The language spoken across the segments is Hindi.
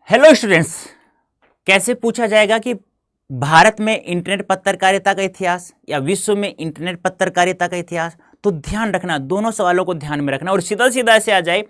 हेलो स्टूडेंट्स, कैसे पूछा जाएगा कि भारत में इंटरनेट पत्रकारिता का इतिहास या विश्व में इंटरनेट पत्रकारिता का इतिहास। तो ध्यान रखना, दोनों सवालों को ध्यान में रखना और सीधा सीधा ऐसे आ जाए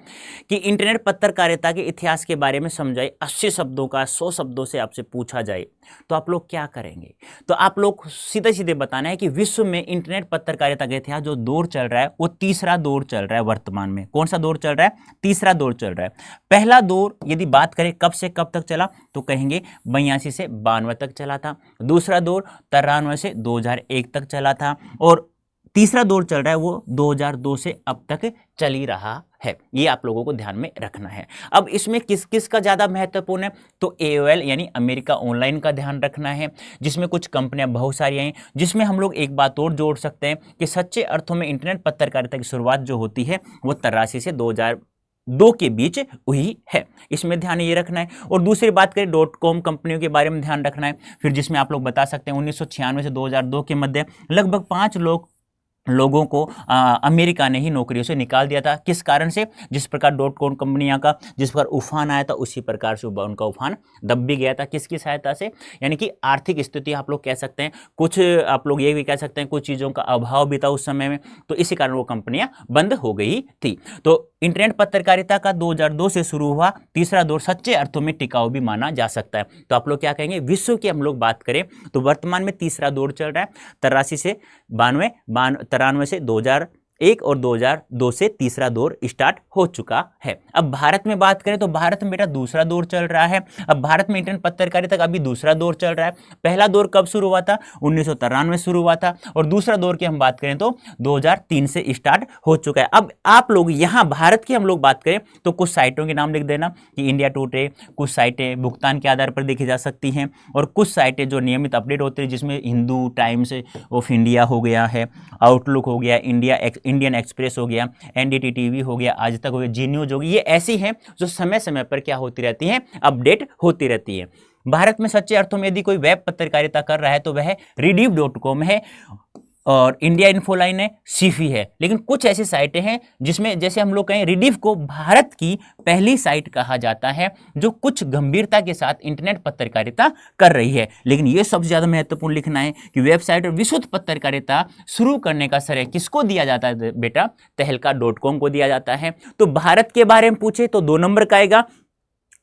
कि इंटरनेट पत्रकारिता के इतिहास के बारे में समझाए 80 शब्दों का 100 शब्दों से आपसे पूछा जाए तो आप लोग क्या करेंगे। तो आप लोग सीधे सीधे बताना है कि विश्व में इंटरनेट पत्रकारिता का इतिहास जो दौर चल रहा है वो तीसरा दौर चल रहा है। वर्तमान में कौन सा दौर चल रहा है? तीसरा दौर चल रहा है। पहला दौर यदि बात करें कब से कब तक चला तो कहेंगे 82 से 92 तक चला था। दूसरा दौर 93 से 2001 तक चला था और तीसरा दौर चल रहा है वो 2002 से अब तक चल ही रहा है। ये आप लोगों को ध्यान में रखना है। अब इसमें किस किस का ज्यादा महत्वपूर्ण है तो AOL यानी अमेरिका ऑनलाइन का ध्यान रखना है, जिसमें कुछ कंपनियां बहुत सारी हैं, जिसमें हम लोग एक बात और जोड़ सकते हैं कि सच्चे अर्थों में इंटरनेट पत्रकारिता की शुरुआत जो होती है वो 83 से 2002 के बीच हुई है। इसमें ध्यान ये रखना है। और दूसरी बात करें .com कंपनियों के बारे में ध्यान रखना है, फिर जिसमें आप लोग बता सकते हैं 1996 से 2002 के मध्य लगभग 5 लोगों को अमेरिका ने ही नौकरियों से निकाल दिया था। किस कारण से? जिस प्रकार .com कंपनियां का जिस प्रकार उफान आया था उसी प्रकार से उनका उफान दब भी गया था। किसकी सहायता से? यानी कि आर्थिक स्थिति आप लोग कह सकते हैं, कुछ आप लोग ये भी कह सकते हैं कुछ चीज़ों का अभाव भी था उस समय में, तो इसी कारण वो कंपनियां बंद हो गई थी। तो इंटरनेट पत्रकारिता का 2002 से शुरू हुआ तीसरा दौर सच्चे अर्थों में टिकाऊ भी माना जा सकता है। तो आप लोग क्या कहेंगे? विश्व की हम लोग बात करें तो वर्तमान में तीसरा दौर चल रहा है 83 से 93 से 2001 और 2002 से तीसरा दौर स्टार्ट हो चुका है। अब भारत में बात करें तो भारत में बेटा दूसरा दौर चल रहा है। अब भारत में इंटरनेट पत्रकारिता का अभी दूसरा दौर चल रहा है। पहला दौर कब शुरू हुआ था? 1993 में शुरू हुआ था और दूसरा दौर की हम बात करें तो 2003 से स्टार्ट हो चुका है। अब आप लोग यहाँ भारत की हम लोग बात करें तो कुछ साइटों के नाम लिख देना कि इंडिया टुडे, कुछ साइटें भुगतान के आधार पर देखी जा सकती हैं और कुछ साइटें जो नियमित अपडेट होती है जिसमें हिंदू टाइम्स ऑफ इंडिया हो गया है, आउटलुक हो गया, इंडियन एक्सप्रेस हो गया, NDT TV हो गया, आज तक हो गया, जी न्यूज हो गई। ये ऐसी हैं जो समय समय पर क्या होती रहती हैं? अपडेट होती रहती है। भारत में सच्चे अर्थों में यदि कोई वेब पत्रकारिता कर रहा है तो वह rediff.com है और इंडिया इन्फोलाइन है, सीफी है। लेकिन कुछ ऐसी साइटें हैं जिसमें जैसे हम लोग कहें रिडिफ को भारत की पहली साइट कहा जाता है जो कुछ गंभीरता के साथ इंटरनेट पत्रकारिता कर रही है। लेकिन यह सबसे ज्यादा महत्वपूर्ण लिखना है कि वेबसाइट और विशुद्ध पत्रकारिता शुरू करने का श्रेय किसको दिया जाता है बेटा? तहलका.com को दिया जाता है। तो भारत के बारे में पूछे तो 2 नंबर का आएगा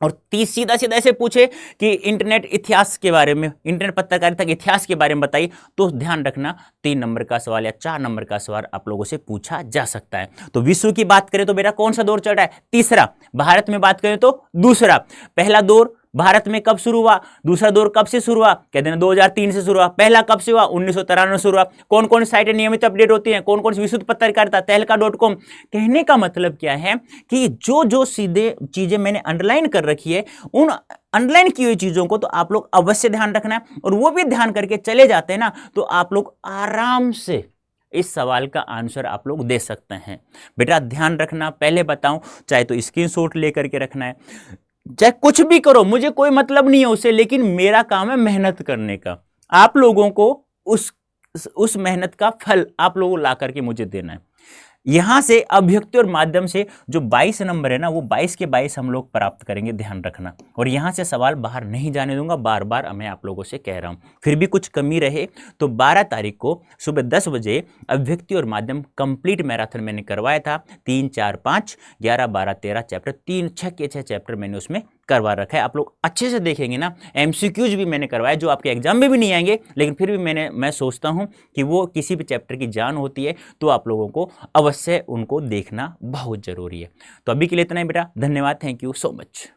और सीधा सीधा ऐसे पूछे कि इंटरनेट इतिहास के बारे में, इंटरनेट पत्रकारिता के इतिहास के बारे में बताइए तो ध्यान रखना 3 नंबर का सवाल या 4 नंबर का सवाल आप लोगों से पूछा जा सकता है। तो विश्व की बात करें तो बेटा कौन सा दौर चल रहा है? तीसरा। भारत में बात करें तो दूसरा। पहला दौर भारत में कब शुरू हुआ? दूसरा दौर कब से शुरू हुआ? कहते हैं 2003 से शुरू हुआ। पहला कब से हुआ? 1993 में शुरू हुआ। कौन कौन सी साइटें नियमित अपडेट होती हैं? कौन कौन सी विशुद्ध पत्रकारिता? तहलका.com। कहने का मतलब क्या है कि जो जो सीधे चीजें मैंने अंडरलाइन कर रखी है उन अंडरलाइन की हुई चीजों को तो आप लोग अवश्य ध्यान रखना है और वो भी ध्यान करके चले जाते हैं ना तो आप लोग आराम से इस सवाल का आंसर आप लोग दे सकते हैं। बेटा ध्यान रखना, पहले बताऊं चाहे तो स्क्रीनशॉट लेकर के रखना है, चाहे कुछ भी करो, मुझे कोई मतलब नहीं है उससे, लेकिन मेरा काम है मेहनत करने का। आप लोगों को उस मेहनत का फल आप लोगों को ला करके मुझे देना है। यहां से अभिव्यक्ति और माध्यम से जो 22 नंबर है ना वो 22 के 22 हम लोग प्राप्त करेंगे, ध्यान रखना। और यहां से सवाल बाहर नहीं जाने दूंगा, बार बार मैं आप लोगों से कह रहा हूं। फिर भी कुछ कमी रहे तो 12 तारीख को सुबह 10 बजे अभिव्यक्ति और माध्यम कंप्लीट मैराथन मैंने करवाया था। 3, 4, 5, 11, 12, 13 चैप्टर, 3, 6 के 6 चैप्टर मैंने उसमें करवा रखा है। आप लोग अच्छे से देखेंगे ना, MCQs भी मैंने करवाए जो आपके एग्जाम में भी नहीं आएंगे, लेकिन फिर भी मैं सोचता हूं कि वो किसी भी चैप्टर की जान होती है तो आप लोगों को अवश्य उनको देखना बहुत जरूरी है। तो अभी के लिए इतना ही बेटा, धन्यवाद, थैंक यू सो मच।